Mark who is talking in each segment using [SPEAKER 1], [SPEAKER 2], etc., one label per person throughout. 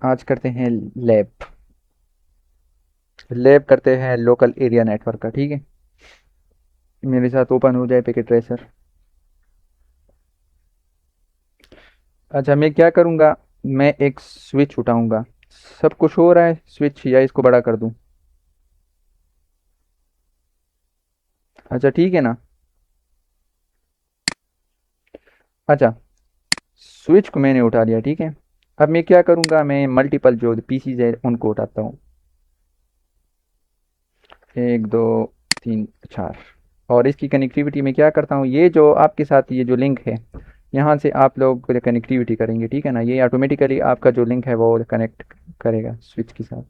[SPEAKER 1] आज करते हैं लैब। लैब करते हैं लोकल एरिया नेटवर्क का, ठीक है। मेरे साथ ओपन हो जाए पैकेट ट्रेसर। अच्छा, मैं क्या करूँगा। मैं एक स्विच उठाऊंगा। सब कुछ हो रहा है स्विच, या इसको बड़ा कर दूं? अच्छा ठीक है ना। अच्छा, स्विच को मैंने उठा लिया, ठीक है। अब मैं क्या करूँगा, मैं मल्टीपल जो पीसीज है उनको उठाता हूँ। एक दो तीन चार। और इसकी कनेक्टिविटी में क्या करता हूँ, ये जो आपके साथ ये जो लिंक है, यहाँ से आप लोग कनेक्टिविटी करेंगे, ठीक है ना। ये ऑटोमेटिकली आपका जो लिंक है वो कनेक्ट करेगा स्विच के साथ।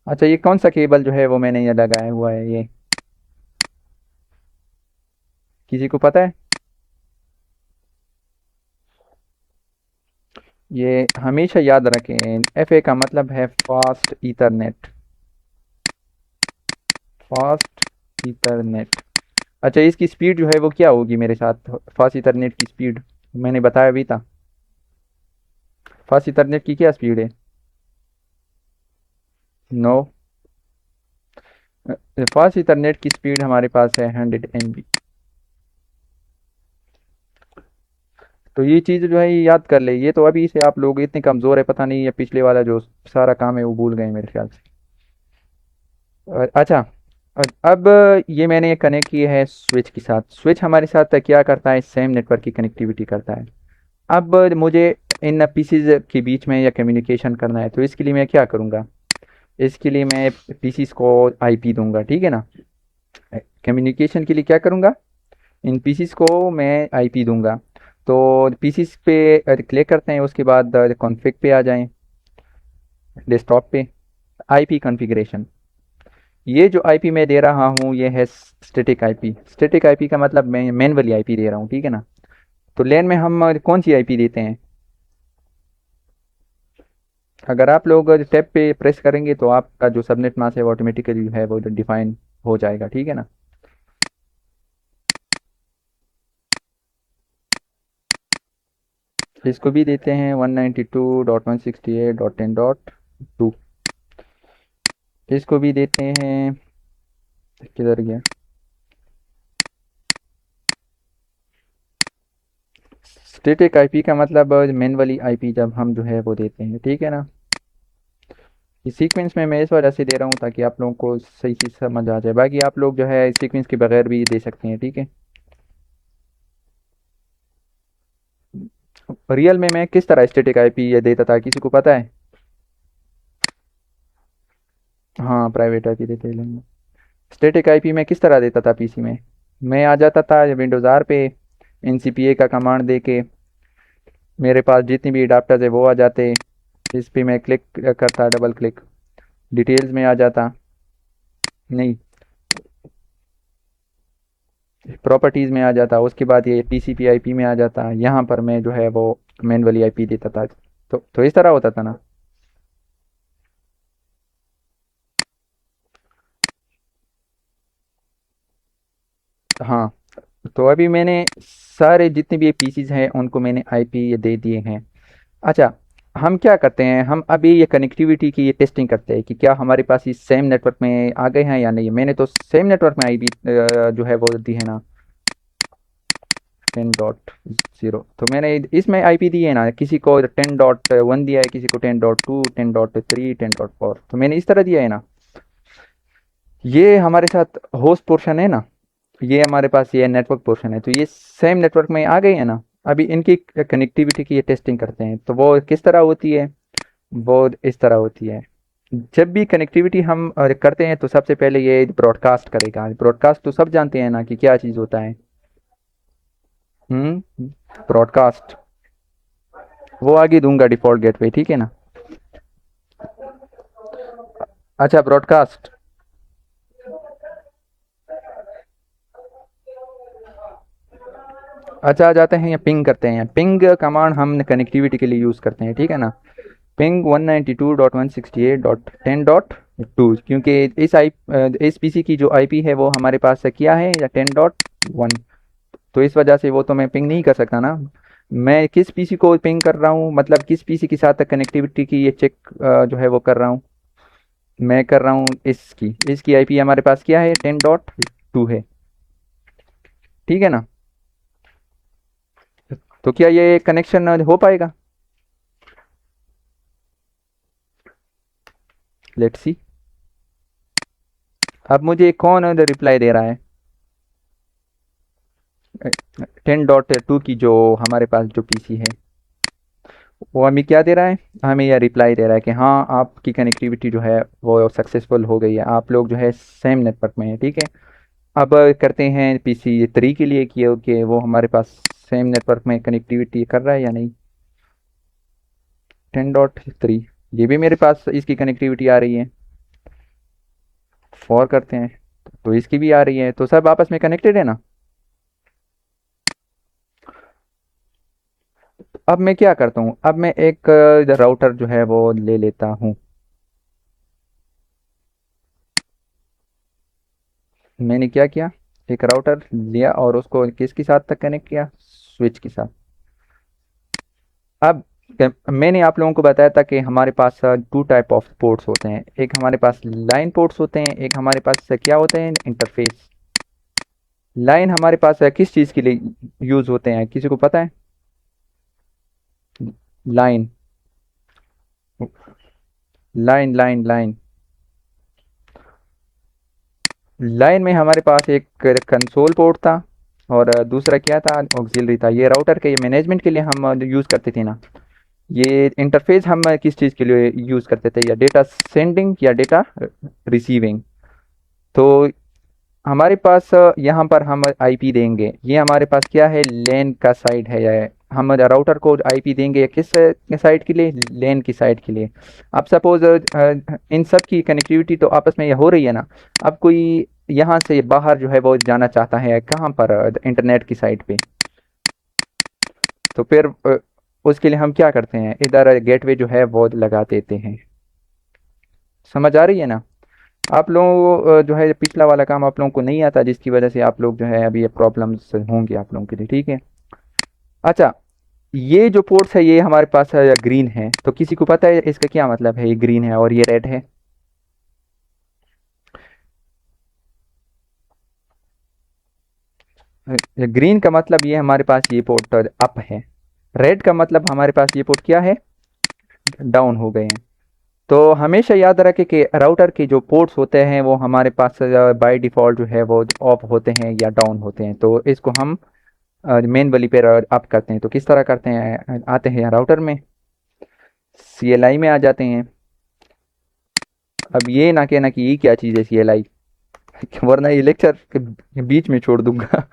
[SPEAKER 1] अच्छा, ये कौन सा केबल जो है वो मैंने ये लगाया हुआ है, ये किसी को पता है? ये हमेशा याद रखें, एफ ए का मतलब है फास्ट ईथरनेट। Fast Ethernet. अच्छा, इसकी स्पीड जो है वो क्या होगी मेरे साथ, फास्ट ईथरनेट की स्पीड? मैंने बताया भी था। फास्ट ईथरनेट की क्या स्पीड है? नो। फास्ट ईथरनेट की स्पीड हमारे पास है 100 MB। तो ये चीज़ जो है ये याद कर ले, ये तो अभी से आप लोग इतने कमज़ोर है, पता नहीं ये पिछले वाला जो सारा काम है वो भूल गए मेरे ख्याल से। अच्छा, अब ये मैंने कनेक्ट किया है स्विच के साथ। स्विच हमारे साथ क्या करता है, सेम नेटवर्क की कनेक्टिविटी करता है। अब मुझे इन पीसीज के बीच में या कम्युनिकेशन करना है, तो इसके लिए मैं क्या करूँगा। इसके लिए मैं पीसीज को आईपी दूंगा, ठीक है ना। कम्युनिकेशन के लिए क्या करूँगा, इन पीसीज को मैं आईपी दूंगा। तो पीसीज पे क्लिक करते हैं, उसके बाद कॉन्फ़िग पे आ जाएं, डेस्कटॉप पे, आईपी कॉन्फ़िगरेशन। ये जो आईपी मैं दे रहा हूँ ये है स्टैटिक आईपी। स्टैटिक आईपी का मतलब मैं मैनुअली आईपी दे रहा हूँ, ठीक है ना। तो लैन में हम कौन सी आईपी देते हैं। अगर आप लोग टैब पे प्रेस करेंगे तो आपका जो सबनेट मास्क है वो ऑटोमेटिकली जो है वो डिफाइन हो जाएगा, ठीक है ना। इसको भी देते हैं 192.168.10.2। इसको भी देते हैं, किधर गया, स्टैटिक आईपी का मतलब मैनुअली आईपी जब हम जो है वो देते हैं, ठीक है ना। इस सीक्वेंस में मैं इस वजह से दे रहा हूँ ताकि आप लोगों को सही चीज़ समझ आ जाए, बाकी आप लोग जो है सीक्वेंस के बगैर भी दे सकते हैं, ठीक है। रियल में मैं किस तरह स्टैटिक आईपी ये देता था, किसी को पता है? हाँ, प्राइवेट आईपी देते हैं। स्टैटिक आईपी में किस तरह देता था पीसी में, मैं आ जाता था विंडोज़ आर पे, एनसीपीए का कमांड दे के, मेरे पास जितनी भी अडाप्टर्स है वो आ जाते। इस पे मैं क्लिक करता, डबल क्लिक, डिटेल्स में आ जाता। नहीं, प्रॉपर्टीज़ में आ जाता, उसके बाद ये टीसीपी आईपी में आ जाता, यहाँ पर मैं जो है वो मैनुअली आईपी देता था। तो इस तरह होता था ना। हाँ, तो अभी मैंने सारे जितने भी ये पीसीज हैं उनको मैंने आईपी ये दे दिए हैं। अच्छा, हम क्या करते हैं, हम अभी ये कनेक्टिविटी की ये टेस्टिंग करते हैं कि क्या हमारे पास इस सेम नेटवर्क में आ गए हैं या नहीं। मैंने तो सेम नेटवर्क में आईपी जो है वो दी है ना, 10.0। तो मैंने इसमें आईपी दी है ना, किसी को 10.1 दिया है, किसी को 10.2, 10.3, 10.4, तो मैंने इस तरह दिया है ना। ये हमारे साथ होस्ट पोर्शन है ना, ये हमारे पास ये नेटवर्क पोर्शन है, तो ये सेम नेटवर्क में आ गए हैं ना। अभी इनकी कनेक्टिविटी की ये टेस्टिंग करते हैं, तो वो किस तरह होती है, वो इस तरह होती है। जब भी कनेक्टिविटी हम करते हैं तो सबसे पहले ये ब्रॉडकास्ट करेगा। ब्रॉडकास्ट तो सब जानते हैं ना कि क्या चीज़ होता है। ब्रॉडकास्ट, वो आगे दूंगा डिफ़ॉल्ट गेटवे, ठीक है ना। अच्छा, ब्रॉडकास्ट। अच्छा, आ जाते हैं या पिंग करते हैं। पिंग कमांड हम कनेक्टिविटी के लिए यूज़ करते हैं, ठीक है ना। पिंग 192.168.10.2, क्योंकि इस पीसी की जो आईपी है वो हमारे पास क्या है, या 10.1, तो इस वजह से वो तो मैं पिंग नहीं कर सकता ना। मैं किस पीसी को पिंग कर रहा हूँ, मतलब किस पीसी के साथ कनेक्टिविटी की ये चेक जो है वो कर रहा हूँ, मैं कर रहा हूँ इसकी आईपी हमारे पास क्या है, 10.2 है, ठीक है ना। तो क्या ये कनेक्शन हो पाएगा? Let's see. अब मुझे कौन रिप्लाई दे रहा है? 10.2 की जो हमारे पास जो पीसी है वो हमें क्या दे रहा है, हमें यह रिप्लाई दे रहा है कि हाँ आपकी कनेक्टिविटी जो है वो सक्सेसफुल हो गई है, आप लोग जो है सेम नेटवर्क में है, ठीक है। अब करते हैं PC 3 के लिए कि वो हमारे पास सेम नेटवर्क में कनेक्टिविटी कर रहा है या नहीं। 10.3, ये भी मेरे पास इसकी कनेक्टिविटी आ रही है। 4 करते हैं तो इसकी भी आ रही है, तो सब आपस में कनेक्टेड है ना। अब मैं क्या करता हूँ, अब मैं एक राउटर जो है वो ले लेता हूँ। मैंने क्या किया, एक राउटर लिया और उसको किसके साथ तक कनेक्ट किया, स्विच के साथ। अब मैंने आप लोगों को बताया था कि हमारे पास 2 टाइप ऑफ पोर्ट्स होते हैं, एक हमारे पास लाइन पोर्ट्स होते हैं, एक हमारे पास क्या होते हैं, इंटरफेस। लाइन हमारे पास किस चीज़ के लिए यूज़ होते हैं, किसी को पता है? Line, line line line line में हमारे पास एक कंसोल पोर्ट था और दूसरा क्या था, ऑक्सिलरी था। ये राउटर के मैनेजमेंट के लिए हम यूज़ करते थे ना। ये इंटरफेस हम किस चीज़ के लिए यूज़ करते थे, या डेटा सेंडिंग या डेटा रिसीविंग। तो हमारे पास यहाँ पर हम आईपी देंगे, ये हमारे पास क्या है, लेन का साइड है, या हम राउटर को आईपी देंगे किस साइड के लिए, लेन की साइड के लिए। अब सपोज इन सब की कनेक्टिविटी तो आपस में ये हो रही है ना। अब कोई यहाँ से बाहर जो है वो जाना चाहता है कहाँ पर, इंटरनेट की साइट पे, तो फिर उसके लिए हम क्या करते हैं, इधर गेटवे जो है वो लगा देते हैं। समझ आ रही है ना। आप लोगों को जो है पिछला वाला काम आप लोगों को नहीं आता, जिसकी वजह से आप लोग जो है अभी ये प्रॉब्लम्स होंगी आप लोगों के लिए, ठीक है। अच्छा, ये जो पोर्ट्स है ये हमारे पास है ग्रीन है, तो किसी को पता है इसका क्या मतलब है, ये ग्रीन है और ये रेड है? ग्रीन का मतलब ये हमारे पास ये पोर्ट अप है, रेड का मतलब हमारे पास ये पोर्ट क्या है, डाउन हो गए हैं। तो हमेशा याद रखें कि राउटर के जो पोर्ट्स होते हैं वो हमारे पास बाय डिफ़ॉल्ट जो है वो ऑफ होते हैं या डाउन होते हैं, तो इसको हम मेन वाली पे अप करते हैं। तो किस तरह करते हैं, आते हैं राउटर में, CLI में आ जाते हैं। अब ये ना कहना कि ये क्या चीज़ है CLI, वरना ये लेक्चर के बीच में छोड़ दूंगा।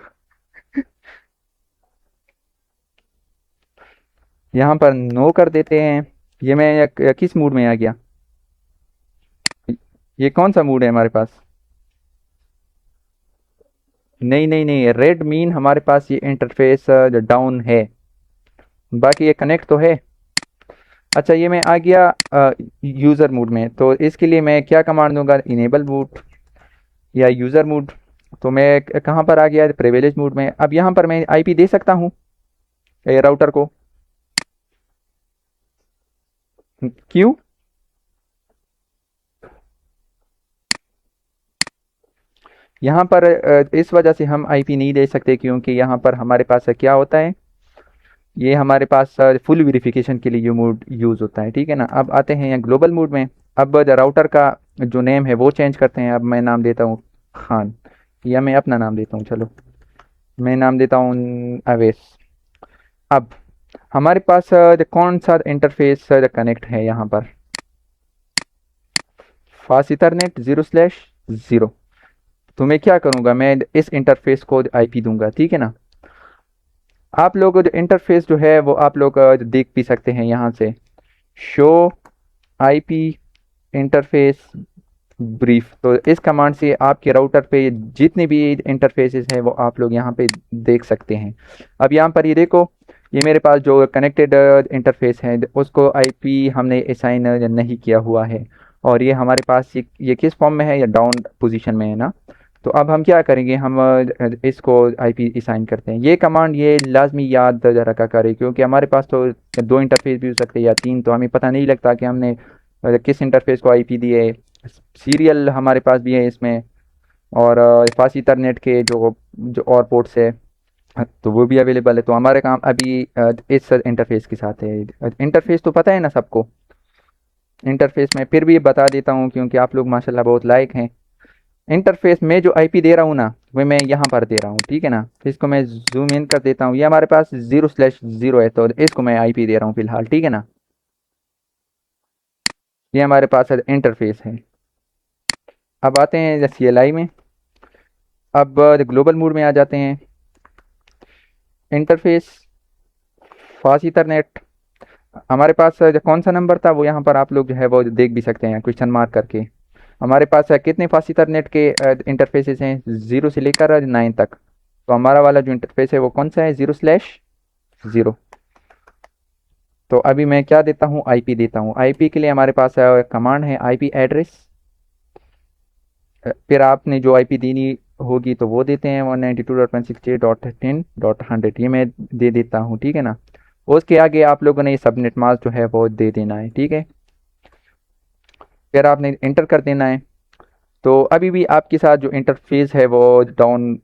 [SPEAKER 1] यहाँ पर नो कर देते हैं। ये मैं किस मूड में आ गया, ये कौन सा मूड है हमारे पास? नहीं नहीं नहीं, रेड मीन हमारे पास ये इंटरफेस डाउन है, बाकी ये कनेक्ट तो है। अच्छा, ये मैं आ गया यूज़र मूड में, तो इसके लिए मैं क्या कमांड दूंगा, इनेबल बूट या यूज़र मूड। तो मैं कहाँ पर आ गया, प्रिविलेज मूड में। अब यहाँ पर मैं आईपी दे सकता हूँ राउटर को, क्यों? यहाँ पर इस वजह से हम आईपी नहीं दे सकते, क्योंकि यहाँ पर हमारे पास क्या होता है, ये हमारे पास फुल वेरिफिकेशन के लिए ये मोड यूज़ होता है, ठीक है ना। अब आते हैं यहाँ ग्लोबल मोड में। अब राउटर का जो नेम है वो चेंज करते हैं। अब मैं नाम देता हूँ खान, या मैं अपना नाम देता हूँ, चलो मैं नाम देता हूँ अवेश। अब हमारे पास कौन सा इंटरफेस कनेक्ट है यहाँ पर, फास्ट इथरनेट 0/0। तो मैं क्या करूँगा, मैं इस इंटरफेस को आईपी दूंगा, ठीक है ना। आप लोग जो इंटरफेस जो है वो आप लोग देख भी सकते हैं यहाँ से, शो आईपी इंटरफेस ब्रीफ। तो इस कमांड से आपके राउटर पे जितने भी इंटरफेसेस हैं वो आप लोग यहाँ पे देख सकते हैं। अब यहाँ पर ये देखो, ये मेरे पास जो कनेक्टेड इंटरफेस है उसको आईपी हमने असाइन नहीं किया हुआ है, और ये हमारे पास ये किस फॉर्म में है, या डाउन पोजीशन में है ना। तो अब हम क्या करेंगे, हम इसको आईपी असाइन करते हैं। ये कमांड ये लाजमी याद रखा करें, क्योंकि हमारे पास तो दो इंटरफेस भी हो सकते हैं या तीन, तो हमें पता नहीं लगता कि हमने किस इंटरफेस को आईपी दिए। सीरियल हमारे पास भी है इसमें, और फास्ट ईथरनेट के जो जो और पोर्ट्स है, तो वो भी अवेलेबल है। तो हमारे काम अभी इस इंटरफेस के साथ है। इंटरफेस तो पता है ना सबको। इंटरफेस में फिर भी बता देता हूँ, क्योंकि आप लोग माशाल्लाह बहुत लायक हैं। इंटरफेस में जो आईपी दे रहा हूँ ना, वो मैं यहाँ पर दे रहा हूँ, ठीक है ना। तो इसको मैं जूम इन कर देता हूँ। ये हमारे पास 0/0 है, तो इसको मैं आईपी दे रहा हूँ फिलहाल, ठीक है ना। ये हमारे पास इंटरफेस है। अब आते हैं CLI में। अब ग्लोबल मोड में आ जाते हैं। इंटरफेस, फास्ट ईथरनेट, हमारे पास जो कौन सा नंबर था वो यहाँ पर आप लोग जो है वो देख भी सकते हैं क्वेश्चन मार्क करके। हमारे पास कितने फास्ट ईथरनेट के इंटरफेसेस हैं, 0 से लेकर 9 तक। तो हमारा वाला जो इंटरफेस है वो कौन सा है, 0/0। तो अभी मैं क्या देता हूँ, आईपी देता हूँ। आईपी के लिए हमारे पास कमांड है आईपी एड्रेस। फिर आपने जो आईपी देनी होगी तो वो देते हैं 192.168.10.100, ये मैं दे देता हूँ, ठीक है ना। उसके आगे आप लोगों ने सबनेट मास्क जो है वो दे देना है, ठीक है। फिर आपने इंटर कर देना है। तो अभी भी आपके साथ जो इंटरफेस है वो डाउन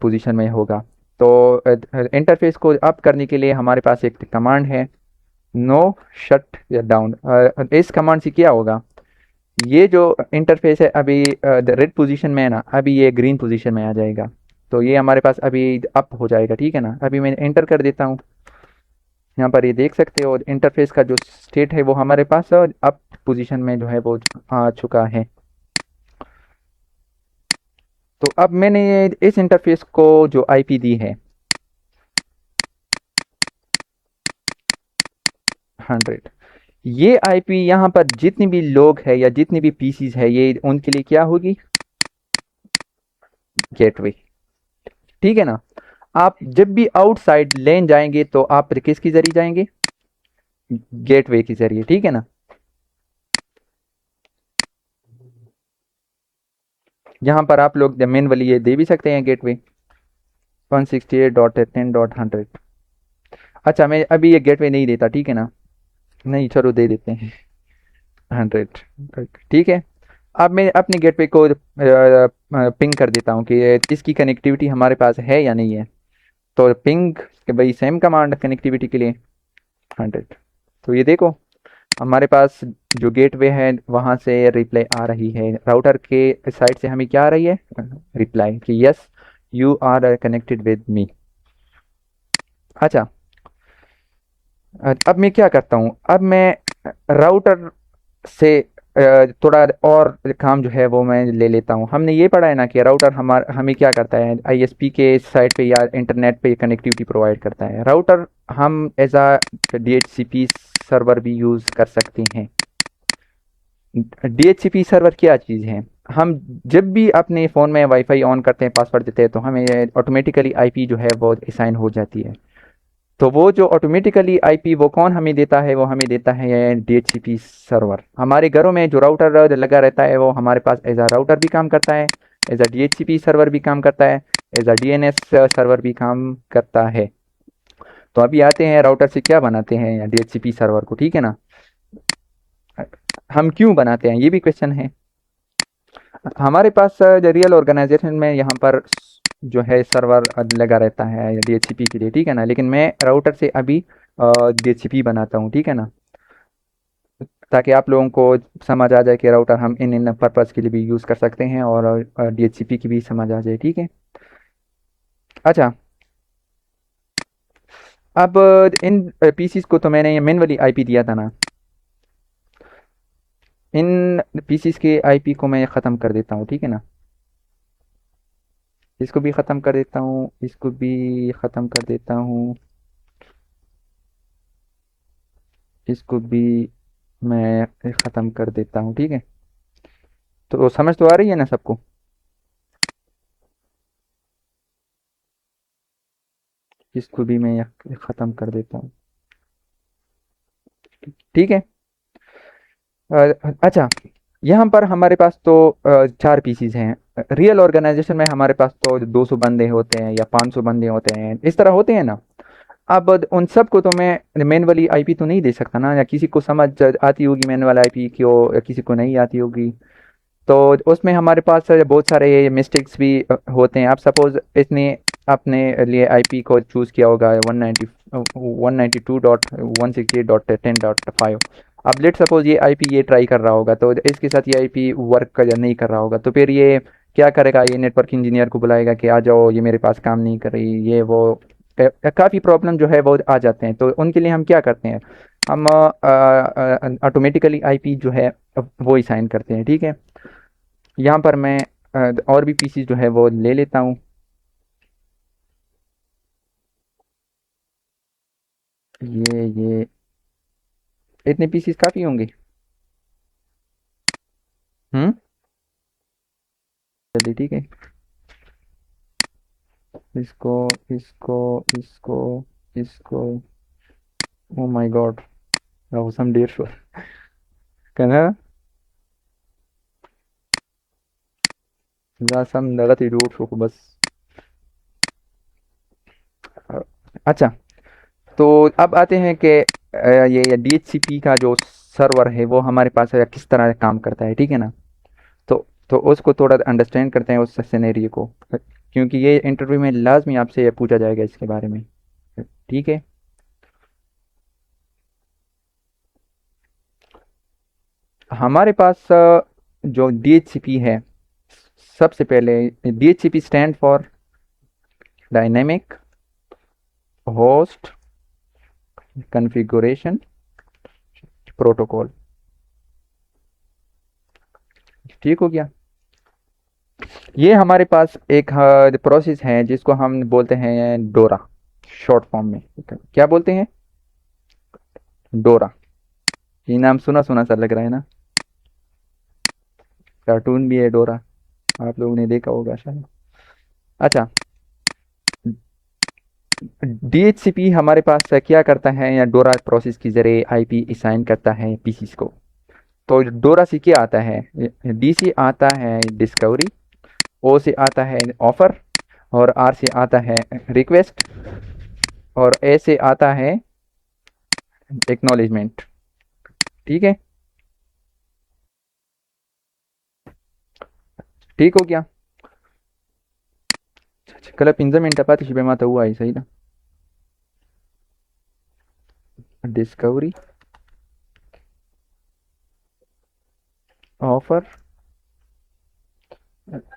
[SPEAKER 1] पोजीशन में होगा। तो इंटरफेस को अप करने के लिए हमारे पास एक कमांड है, नो शट या डाउन। इस कमांड से क्या होगा, ये जो इंटरफेस है अभी रेड पोजीशन में है ना, अभी ये ग्रीन पोजीशन में आ जाएगा। तो ये हमारे पास अभी अप हो जाएगा, ठीक है ना। अभी मैं इंटर कर देता हूँ। यहाँ पर ये देख सकते हो इंटरफेस का जो स्टेट है वो हमारे पास अप पोजीशन में जो है वो आ चुका है। तो अब मैंने इस इंटरफेस को जो आईपी दी है 100, ये आईपी यहाँ पर जितने भी लोग हैं या जितने भी पीसीज है, ये उनके लिए क्या होगी, गेटवे, ठीक है ना। आप जब भी आउटसाइड लेन जाएंगे तो आप किसके जरिए जाएंगे, गेटवे के जरिए, ठीक है ना। यहाँ पर आप लोग मैनुअली ये दे भी सकते हैं, गेटवे 168.10.100। अच्छा, मैं अभी ये गेटवे नहीं देता, ठीक है ना। नहीं, चलो दे देते हैं 100, ठीक है। अब मैं अपने गेटवे को पिंग कर देता हूँ कि इसकी कनेक्टिविटी हमारे पास है या नहीं है। तो पिंग के भाई सेम कमांड कनेक्टिविटी के लिए 100। तो ये देखो हमारे पास जो गेटवे है वहाँ से रिप्लाई आ रही है, राउटर के साइड से हमें क्या आ रही है, रिप्लाई कि yes you are connected with me. अच्छा, अब मैं क्या करता हूँ, अब मैं राउटर से थोड़ा और काम जो है वो मैं ले लेता हूँ। हमने ये पढ़ा है ना कि राउटर हमें क्या करता है, आईएसपी के साइड पे या इंटरनेट पे कनेक्टिविटी प्रोवाइड करता है। राउटर हम एज आ DHCP सर्वर भी यूज़ कर सकते हैं। DHCP सर्वर क्या चीज़ है, हम जब भी अपने फ़ोन में वाईफाई ऑन करते हैं, पासवर्ड देते हैं, तो हमें ऑटोमेटिकली आईपी जो है वो असाइन हो जाती है। तो वो जो ऑटोमेटिकली आईपी वो कौन हमें देता है, वो हमें देता है DHCP सर्वर। हमारे घरों में जो राउटर लगा रहता है वो हमारे पास एज आ राउटर भी काम करता है, एज आ DHCP सर्वर भी काम करता है, एज आ DNS सर्वर भी काम करता है। तो अभी आते हैं राउटर से क्या बनाते हैं DHCP सर्वर को, ठीक है ना। हम क्यों बनाते हैं ये भी क्वेश्चन है। हमारे पास रियल ऑर्गेनाइजेशन में यहाँ पर जो है सर्वर लगा रहता है DHCP के लिए, ठीक है ना। लेकिन मैं राउटर से अभी DHCP बनाता हूँ, ठीक है ना, ताकि आप लोगों को समझ आ जाए कि राउटर हम इन इन पर्पज़ के लिए भी यूज़ कर सकते हैं, और DHCP की भी समझ आ जाए, ठीक है। अच्छा, अब इन पीसीस को तो मैंने ये मैनुअली आईपी दिया था ना, इन पीसीस के आईपी को मैं ख़त्म कर देता हूँ, ठीक है ना। इसको भी ख़त्म कर देता हूँ, इसको भी ख़त्म कर देता हूँ, इसको भी मैं ख़त्म कर देता हूँ, ठीक है। तो समझ तो आ रही है ना सबको। इसको भी मैं ख़त्म कर देता हूँ। ठीक है। अच्छा, यहाँ पर हमारे पास तो 4 पीसीज हैं। रियल ऑर्गेनाइजेशन में हमारे पास तो 200 बंदे होते हैं या 500 बंदे होते हैं, इस तरह होते हैं ना। अब उन सबको तो मैं मैनुअली आईपी तो नहीं दे सकता ना, या किसी को समझ आती होगी मैनुअल आईपी क्यों, या किसी को नहीं आती होगी। तो उसमें हमारे पास बहुत सारे मिस्टेक्स भी होते हैं। आप सपोज इसने अपने लिए आईपी को चूज़ किया होगा 192.168.10.5। अब लेट सपोज ये आईपी ये ट्राई कर रहा होगा, तो इसके साथ ये आईपी वर्क नहीं कर रहा होगा, तो फिर ये क्या करेगा, ये नेटवर्क इंजीनियर को बुलाएगा कि आ जाओ, ये मेरे पास काम नहीं कर रही, ये वो काफ़ी प्रॉब्लम जो है वो आ जाते हैं। तो उनके लिए हम क्या करते हैं, हम ऑटोमेटिकली आईपी जो है वो ही साइन करते हैं। ठीक है। यहाँ पर मैं और भी पीसीज जो है वो ले लेता हूँ। ये इतने पीसीज काफ़ी होंगे। हम्म। चलिए ठीक है। इसको इसको इसको इसको ओ माय गॉड, सम डेढ़ सौ कहना सम लगा थी 150 को बस। अच्छा, तो अब आते हैं कि ये डीएचसीपी का जो सर्वर है वो हमारे पास है, किस तरह काम करता है। ठीक है ना। तो उसको थोड़ा अंडरस्टैंड करते हैं उस सिनेरियो को, क्योंकि ये इंटरव्यू में लाजमी आपसे ये पूछा जाएगा इसके बारे में। ठीक है। हमारे पास जो डीएचसीपी है, सबसे पहले DHCP stand for dynamic host configuration protocol. ठीक हो गया। ये हमारे पास एक प्रोसेस है जिसको हम बोलते हैं डोरा, शॉर्ट फॉर्म में। क्या बोलते हैं? डोरा। ये नाम सुना सुना सा लग रहा है ना। कार्टून भी है डोरा, आप लोगों ने देखा होगा शायद। अच्छा, डीएचसीपी हमारे पास क्या करता है, या डोरा प्रोसेस के जरिए आईपी असाइन करता है पीसीस को। तो डोरा से क्या आता है, डी से आता है डिस्कवरी, ओ से आता है ऑफर, और आर से आता है रिक्वेस्ट, और ए से आता है एक्नॉलेजमेंट। ठीक है। ठीक हो गया। कल पिंजर मिनट पाती शिबे माता हुआ है सही ना। Discovery, offer,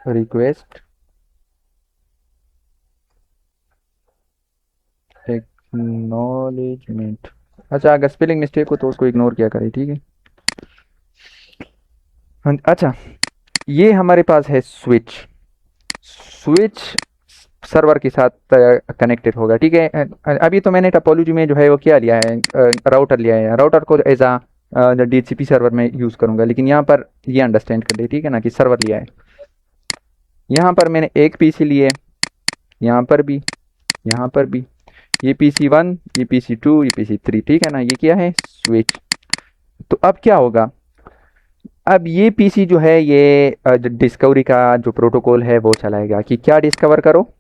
[SPEAKER 1] request, acknowledgement. अच्छा, अगर स्पेलिंग मिस्टेक हो तो उसको इग्नोर किया करें। ठीक है। हाँ, अच्छा, ये हमारे पास है स्विच। स्विच सर्वर के साथ कनेक्टेड होगा। ठीक है। अभी तो मैंने टपोलॉजी में जो है वो क्या लिया है, राउटर लिया है। राउटर को एज आ डीएचसीपी सर्वर में यूज़ करूँगा, लेकिन यहाँ पर ये अंडरस्टैंड कर ले। ठीक है ना, कि सर्वर लिया है। यहाँ पर मैंने एक पीसी लिए, यहाँ पर भी, यहाँ पर भी। ये PC1, ये PC2, ये PC3। ठीक है ना, ये क्या है, स्विच। तो अब क्या होगा, अब ये पीसी जो है ये डिस्कवरी का जो प्रोटोकॉल है वो चलाएगा कि क्या डिस्कवर करो,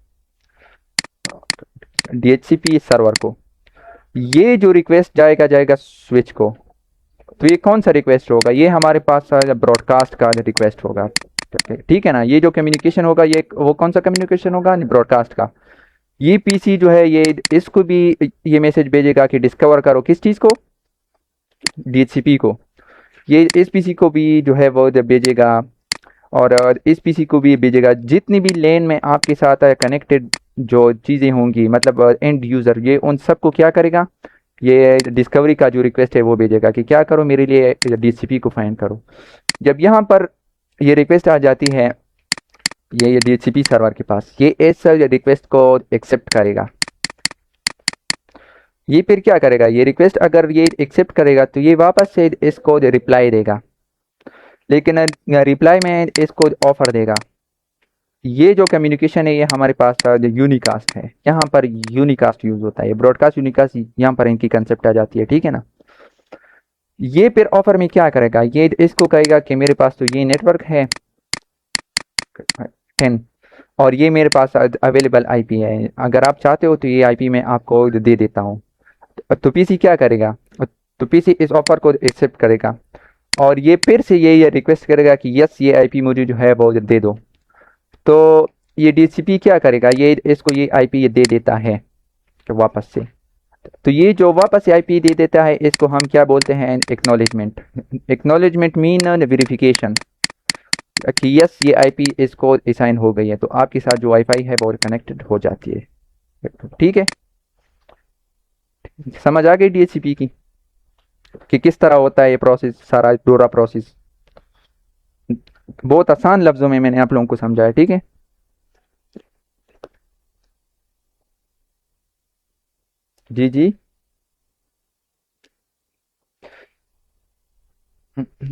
[SPEAKER 1] डीएचसीपी सर्वर को। ये जो रिक्वेस्ट जाएगा जाएगा स्विच को। तो ये कौन सा रिक्वेस्ट होगा, ये हमारे पास ब्रॉडकास्ट का रिक्वेस्ट होगा। ठीक है ना, ये जो कम्युनिकेशन होगा ये वो कौन सा कम्युनिकेशन होगा, ब्रॉडकास्ट का। ये पीसी जो है ये इसको भी ये मैसेज भेजेगा कि डिस्कवर करो किस चीज़ को, डीएचसीपी को। ये इस पीसी को भी जो है वो भेजेगा, और इस पीसी को भी भेजेगा। जितनी भी लेन में आपके साथ कनेक्टेड जो चीज़ें होंगी, मतलब एंड यूज़र, ये उन सबको क्या करेगा, ये डिस्कवरी का जो रिक्वेस्ट है वो भेजेगा कि क्या करो, मेरे लिए डीएचसीपी को फाइंड करो। जब यहाँ पर ये रिक्वेस्ट आ जाती है ये डीएचसीपी सर्वर के पास, ये इस रिक्वेस्ट को एक्सेप्ट करेगा। ये फिर क्या करेगा, ये रिक्वेस्ट अगर ये एक्सेप्ट करेगा तो ये वापस से इसको रिप्लाई देगा, लेकिन रिप्लाई में इसको ऑफर देगा। ये जो कम्युनिकेशन है ये हमारे पास जो यूनिकास्ट है, यहाँ पर यूनिकास्ट यूज होता है। ब्रॉडकास्ट यूनिकास्ट यहाँ पर इनकी कंसेप्ट आ जाती है, ठीक है ना। ये फिर ऑफर में क्या करेगा, ये इसको कहेगा कि मेरे पास तो ये नेटवर्क है 10 और ये मेरे पास अवेलेबल आईपी है, अगर आप चाहते हो तो ये आईपी मैं आपको दे देता हूँ। तो पीसी क्या करेगा, तो पीसी इस ऑफर को एक्सेप्ट करेगा और ये फिर से ये रिक्वेस्ट करेगा कि यस ये आईपी मुझे जो है वो दे दो। तो ये डीसीपी क्या करेगा, ये इसको ये आईपी ये दे देता है वापस से। तो ये जो वापस से आईपी दे देता है इसको हम क्या बोलते हैं, एक्नॉलेजमेंट। एक्नॉलेजमेंट मीन वेरिफिकेशन कि यस ये आईपी इसको असाइन हो गई है, तो आपके साथ जो वाईफाई है वो कनेक्टेड हो जाती है। ठीक है, समझ आ गई डीएचसीपी की कि किस तरह होता है ये प्रोसेस, सारा डोरा प्रोसेस। बहुत आसान लफ्जों में मैंने आप लोगों को समझाया, ठीक है। जी जी।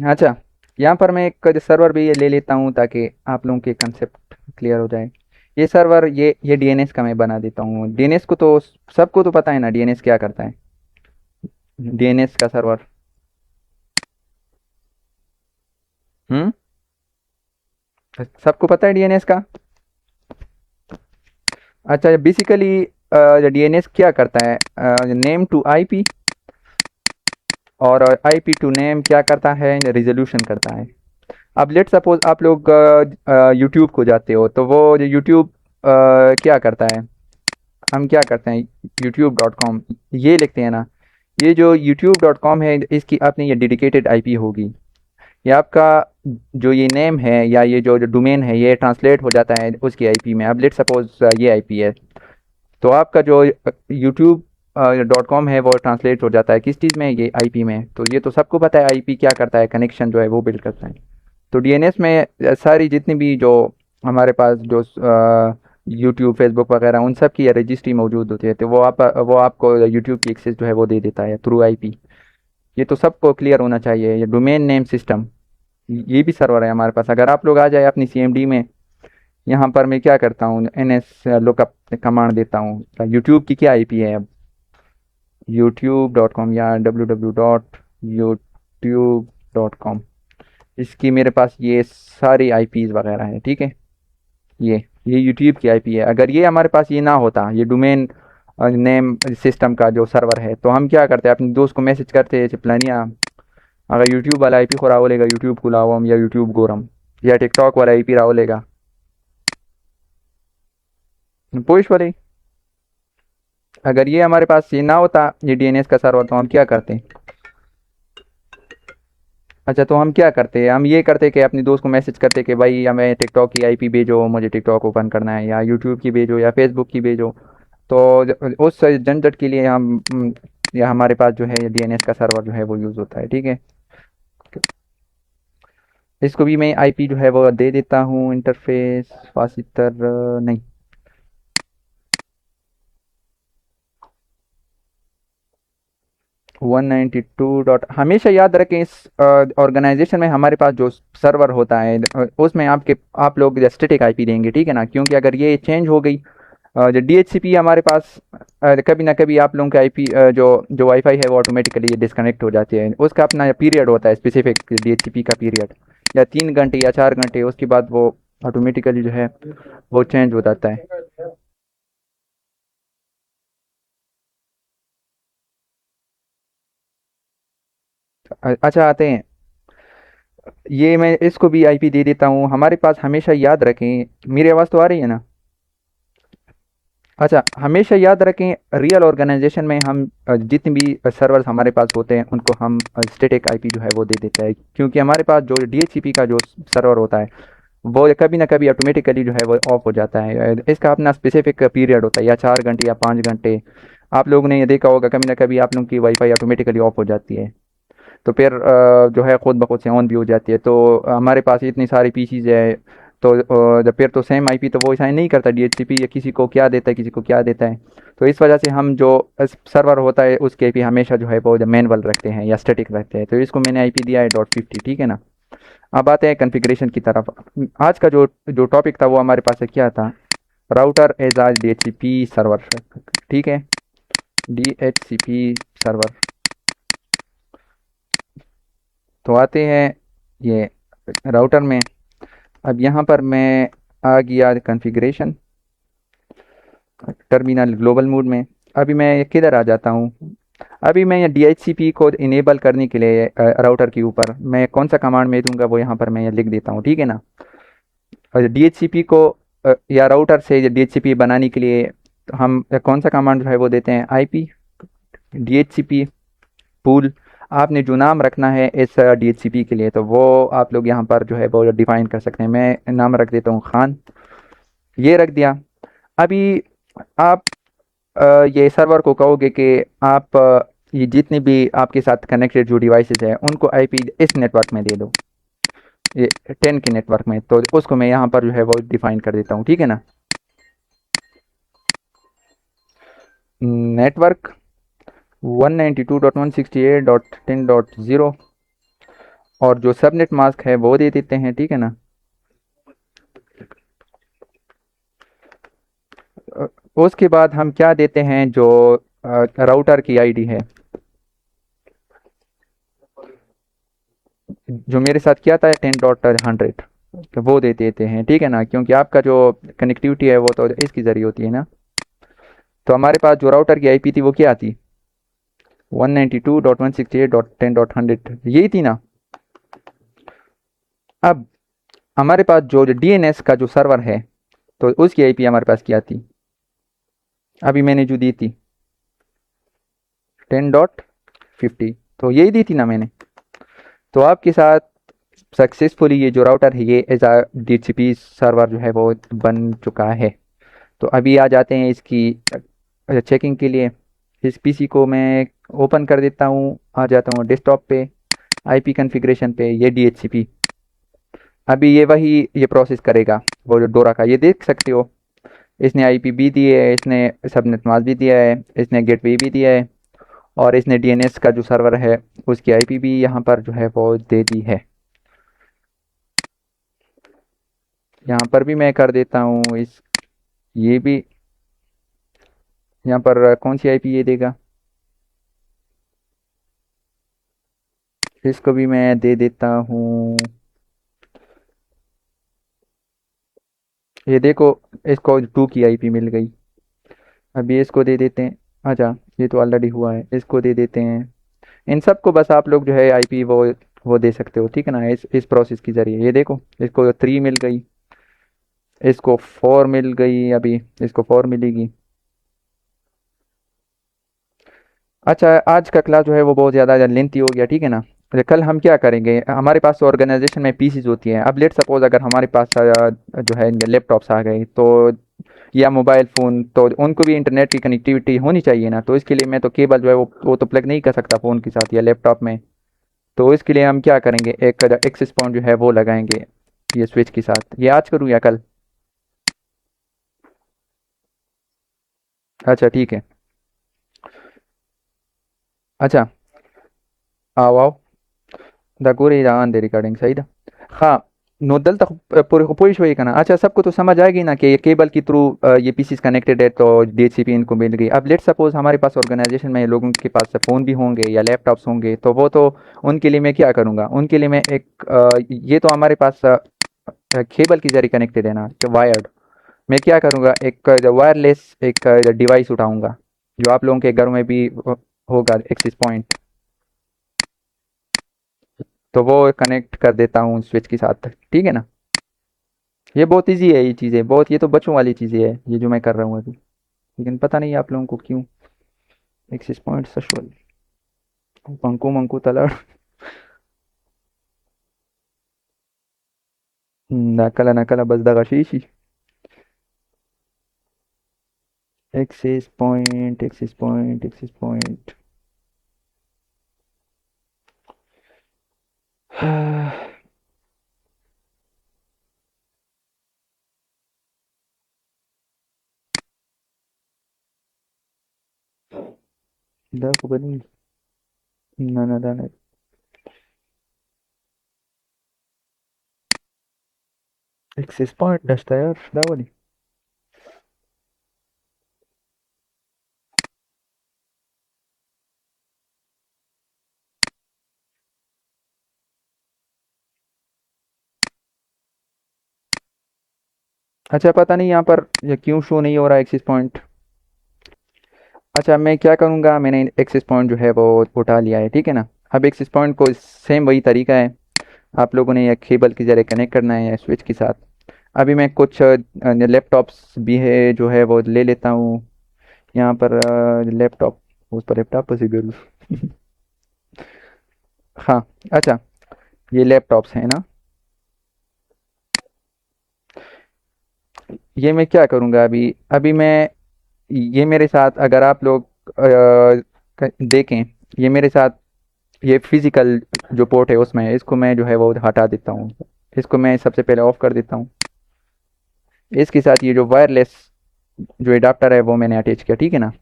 [SPEAKER 1] अच्छा, यहाँ पर मैं एक सर्वर भी ये ले लेता हूँ ताकि आप लोगों के कंसेप्ट क्लियर हो जाए। ये सर्वर ये डीएनएस का मैं बना देता हूँ। डीएनएस को तो सबको तो पता है ना, डीएनएस क्या करता है, डीएनएस का सर्वर। हम्म, सबको पता है डीएनएस का। अच्छा, बेसिकली डीएनएस क्या करता है, नेम टू आईपी और आईपी टू नेम क्या करता है, रिजोल्यूशन करता है। अब लेट सपोज आप लोग यूट्यूब को जाते हो तो वो जो यूट्यूब क्या करता है, हम क्या करते हैं youtube.com ये लिखते हैं ना। ये जो youtube.com है इसकी अपनी ये डेडिकेटेड आईपी होगी। ये आपका जो ये नेम है या ये जो डोमेन है ये ट्रांसलेट हो जाता है उसकी आईपी में। अब लेट सपोज ये आईपी है तो आपका जो youtube.com है वो ट्रांसलेट हो जाता है किस चीज़ में, ये आईपी में। तो ये तो सबको पता है आईपी क्या करता है, कनेक्शन जो है वो बिल्ड करता है। तो डीएनएस में सारी जितनी भी जो हमारे पास जो यूट्यूब फेसबुक वगैरह उन सब की रजिस्ट्री मौजूद होती है, तो वो आपको यूट्यूब की एक्सेस जो है वो दे देता है थ्रू आईपी। ये तो सबको क्लियर होना चाहिए। ये डोमेन नेम सिस्टम ये भी सर्वर है हमारे पास। अगर आप लोग आ जाए अपनी सीएमडी में, यहाँ पर मैं क्या करता हूँ एनएस लुकअप कमांड देता हूँ। यूट्यूब की क्या आईपी है अब, youtube.com या www.youtube.com, इसकी मेरे पास ये सारी आईपीज वगैरह है, ठीक है। ये यूट्यूब की आईपी है। अगर ये हमारे पास ये ना होता, ये डोमेन नेम सिस्टम का जो सर्वर है, तो हम क्या करते हैं अपने दोस्त को मैसेज करते हैं चिपलानिया अगर यूट्यूब वाला आईपी खुरा बोलेगा यूट्यूब खुलावम या यूट्यूब गोरम या टिकटॉक वाला आईपी रहा बोलेगा पोइश वाले। अगर ये हमारे पास ये ना होता ये डीएनएस का सर्वर, तो हम क्या करते हैं, अच्छा तो हम क्या करते हैं, हम ये करते कि अपने दोस्त को मैसेज करते कि भाई हमें टिकटॉक की आईपी भेजो, मुझे टिकटॉक ओपन करना है, या यूट्यूब की भेजो या फेसबुक की भेजो। तो उस झंझट के लिए या हमारे पास जो है डीएनएस का सर्वर जो है वो यूज़ होता है, ठीक है। इसको भी मैं आईपी जो है वो दे देता हूँ, इंटरफेस फासितर नहीं, वन नाइन्टी टू डॉट। हमेशा याद रखें इस ऑर्गेनाइजेशन में हमारे पास जो सर्वर होता है उसमें आप लोग स्टैटिक आईपी देंगे, ठीक है ना। क्योंकि अगर ये चेंज हो गई जो डीएचसीपी हमारे पास कभी ना कभी आप लोगों का आईपी जो जो वाईफाई है वो ऑटोमेटिकली डिस्कनेक्ट हो जाती है। उसका अपना पीरियड होता है स्पेसिफिक डीएचसीपी का पीरियड, या 3 घंटे या 4 घंटे, उसके बाद वो ऑटोमेटिकली जो है वो चेंज हो जाता है। अच्छा आते हैं, ये मैं इसको भी आईपी दे देता हूँ। हमारे पास हमेशा याद रखें, मेरी आवाज़ तो आ रही है ना। अच्छा, हमेशा याद रखें रियल ऑर्गेनाइजेशन में हम जितने भी सर्वर्स हमारे पास होते हैं उनको हम स्टैटिक आईपी जो है वो दे देते हैं। क्योंकि हमारे पास जो डीएचसीपी का जो सर्वर होता है वो कभी ना कभी ऑटोमेटिकली जो है वो ऑफ हो जाता है। इसका अपना स्पेसिफिक पीरियड होता है, या 4 घंटे या 5 घंटे। आप लोगों ने ये देखा होगा कभी ना कभी आप लोगों की वाईफाई ऑटोमेटिकली ऑफ हो जाती है, तो फिर जो है खुद ब खुद से ऑन भी हो जाती है। तो हमारे पास इतनी सारी पीसीज है, तो जब फिर तो सेम आईपी तो वो साइन नहीं करता डीएचसीपी, या किसी को क्या देता है किसी को क्या देता है। तो इस वजह से हम जो सर्वर होता है उसके आईपी हमेशा जो है वो मैनुअल रखते हैं या स्टैटिक रखते हैं। तो इसको मैंने आईपी दिया है .50, ठीक है ना। अब आते हैं कॉन्फ़िगरेशन की तरफ। आज का जो जो टॉपिक था वो हमारे पास क्या था, राउटर एज आज DHCP सर्वर। ठीक है, DHCP सर्वर। तो आते हैं ये राउटर में। अब यहाँ पर मैं आ गया कॉन्फ़िगरेशन, टर्मिनल ग्लोबल मोड में। अभी मैं किधर आ जाता हूँ, अभी मैं ये DHCP को इनेबल करने के लिए राउटर के ऊपर मैं कौन सा कमांड में दूंगा वो यहाँ पर मैं ये लिख देता हूँ, ठीक है ना। और DHCP को या राउटर से DHCP बनाने के लिए तो हम कौन सा कमांड जो है वो देते हैं, IP DHCP पूल। आपने जो नाम रखना है इस DHCP के लिए तो वो आप लोग यहाँ पर जो है वो डिफाइन कर सकते हैं। मैं नाम रख देता हूँ खान, ये रख दिया। अभी आप ये सर्वर को कहोगे कि आप ये जितने भी आपके साथ कनेक्टेड जो डिवाइसेस हैं उनको IP इस नेटवर्क में दे दो, ये 10 के नेटवर्क में। तो उसको मैं यहाँ पर जो है वो डिफाइन कर देता हूँ, ठीक है ना। नेटवर्क 192.168.10.0 और जो सबनेट मास्क है वो दे देते हैं, ठीक है ना। अ, उसके बाद हम क्या देते हैं, जो राउटर की ID है, जो मेरे साथ क्या था 10.100, तो वो दे देते हैं, ठीक है ना, क्योंकि आपका जो कनेक्टिविटी है वो तो इसकी ज़रिए होती है ना। तो हमारे पास जो राउटर की IP थी वो क्या थी, 192.168.10.100, यही थी ना। अब हमारे पास जो DNS का जो सर्वर है तो उसकी IP हमारे पास क्या थी, अभी मैंने जो दी थी 10.50, तो यही दी थी ना मैंने। तो आपके साथ सक्सेसफुली ये जो राउटर है ये एज आ DHCP सर्वर जो है वो बन चुका है। तो अभी आ जाते हैं इसकी चेकिंग के लिए। इस PC को मैं ओपन कर देता हूँ, आ जाता हूँ डेस्कटॉप पे, IP कॉन्फ़िगरेशन पे, ये DHCP। अभी ये वही ये प्रोसेस करेगा, वो जो डोरा का ये देख सकते हो, इसने IP भी दी है, इसने सबनेट मास्क भी दिया है, इसने गेटवे भी दिया है, और इसने DNS का जो सर्वर है उसकी IP भी यहाँ पर जो है वो दे दी है। यहाँ पर भी मैं कर देता हूँ इस, ये भी यहाँ पर कौन सी IP ये देगा, इसको भी मैं दे देता हूँ। ये देखो, इसको 2 की IP मिल गई। अभी इसको दे देते हैं, अच्छा ये तो ऑलरेडी हुआ है, इसको दे देते हैं। इन सबको बस आप लोग जो है IP वो दे सकते हो, ठीक है ना, इस प्रोसेस के ज़रिए। ये देखो, इसको 3 मिल गई, इसको 4 मिल गई, अभी इसको 4 मिलेगी। अच्छा, आज का क्लास जो है वो बहुत ज़्यादा लेंथी हो गया, ठीक है ना। तो कल हम क्या करेंगे, हमारे पास ऑर्गेनाइजेशन में पीसीज होती हैं। अब लेट सपोज अगर हमारे पास जो है लैपटॉप्स आ गए तो, या मोबाइल फ़ोन, तो उनको भी इंटरनेट की कनेक्टिविटी होनी चाहिए ना। तो इसके लिए मैं तो केबल जो है वो तो प्लग नहीं कर सकता फ़ोन के साथ या लैपटॉप में। तो इसके लिए हम क्या करेंगे, एक एक्सेस पॉइंट जो है वो लगाएंगे ये स्विच के साथ। ये आज करूँ या कल? अच्छा ठीक है। अच्छा, आओ आओ, द गोरे आन दे रिकॉर्डिंग सही था। हाँ, नोदल तक पूरे पूरी हुई का ना। अच्छा, सबको तो समझ आएगी ना कि ये केबल के थ्रू ये पीसीस कनेक्टेड है तो DHCP इनको मिल गई। अब लेट सपोज हमारे पास ऑर्गेनाइजेशन में लोगों के पास फ़ोन भी होंगे या लैपटॉप्स होंगे, तो वो तो उनके लिए मैं क्या करूँगा, उनके लिए मैं एक ये तो हमारे पास केबल के जरिए कनेक्टेड है ना, तो वायर्ड। मैं क्या करूँगा, एक वायरलेस एक डिवाइस उठाऊँगा जो आप लोगों के घरों में भी होगा, एक्सेस पॉइंट। तो वो कनेक्ट कर देता हूँ स्विच के साथ, ठीक है ना। ये बहुत इजी है, ये चीज़ें बहुत, ये तो बच्चों वाली चीज़ें है ये जो मैं कर रहा हूँ अभी। लेकिन पता नहीं आप लोगों को क्यों एक्सिस पॉइंट सशुअल पंकु मंकु तलड़ नकला नकला बस दगा शीशी। Axis point axis point axis point. दा को बनी ना ना ना ना। एक्सेस पॉइंट नसता यार दावली. अच्छा पता नहीं यहाँ पर ये क्यों शो नहीं हो रहा एक्सेस पॉइंट. अच्छा मैं क्या करूँगा, मैंने एक्सेस पॉइंट जो है वो उठा लिया है, ठीक है ना. अब एक्सेस पॉइंट को सेम वही तरीका है, आप लोगों ने या केबल के ज़रिए कनेक्ट करना है या स्विच के साथ. अभी मैं कुछ लैपटॉप्स भी है जो है वो ले लेता हूँ यहाँ पर. लैपटॉप उस पर लैपटॉप से करूँ. हाँ. अच्छा ये लैपटॉप्स हैं ना. ये मैं क्या करूँगा अभी, अभी मैं, ये मेरे साथ अगर आप लोग देखें, ये मेरे साथ ये फिजिकल जो पोर्ट है उसमें है, इसको मैं जो है वो हटा देता हूँ. इसको मैं सबसे पहले ऑफ कर देता हूँ. इसके साथ ये जो वायरलेस जो एडाप्टर है वो मैंने अटैच किया, ठीक है ना.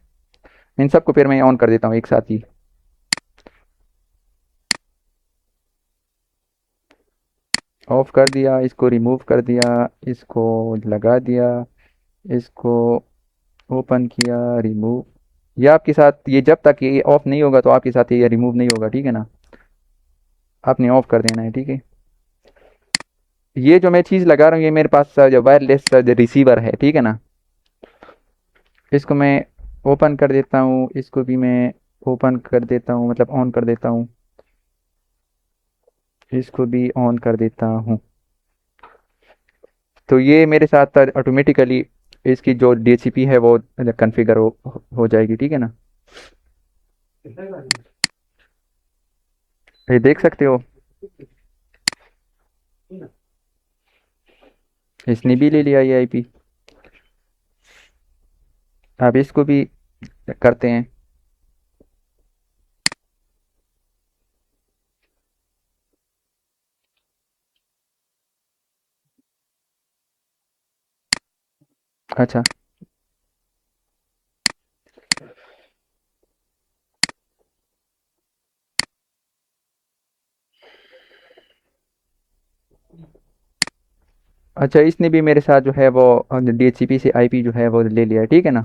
[SPEAKER 1] इन सबको फिर मैं ऑन कर देता हूँ एक साथ ही. ऑफ कर दिया, इसको रिमूव कर दिया, इसको लगा दिया, इसको ओपन किया, रिमूव. ये आपके साथ, ये जब तक ये ऑफ नहीं होगा तो आपके साथ ये रिमूव नहीं होगा, ठीक है ना. आपने ऑफ कर देना है, ठीक है. ये जो मैं चीज़ लगा रहा हूँ ये मेरे पास जो वायरलेस रिसीवर है, ठीक है ना. इसको मैं ओपन कर देता हूँ, इसको भी मैं ओपन कर देता हूँ, मतलब ऑन कर देता हूँ. इसको भी ऑन कर देता हूँ. तो ये मेरे साथ ऑटोमेटिकली इसकी जो DHCP है वो कॉन्फ़िगर हो जाएगी, ठीक है ना. ये देख सकते हो, इसने भी ले लिया ये IP. अब इसको भी करते हैं. अच्छा. अच्छा इसने भी मेरे साथ जो है वो DHCP से IP जो है वो ले लिया है, ठीक है ना.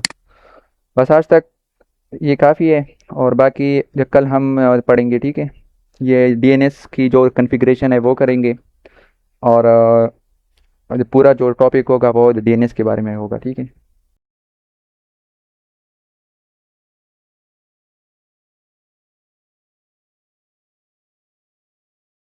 [SPEAKER 1] बस आज तक ये काफ़ी है. और बाकी जो कल हम पढ़ेंगे, ठीक है. ये DNS की जो कॉन्फ़िगरेशन है वो करेंगे. और पूरा जो टॉपिक होगा वो DNS के बारे में होगा, ठीक है.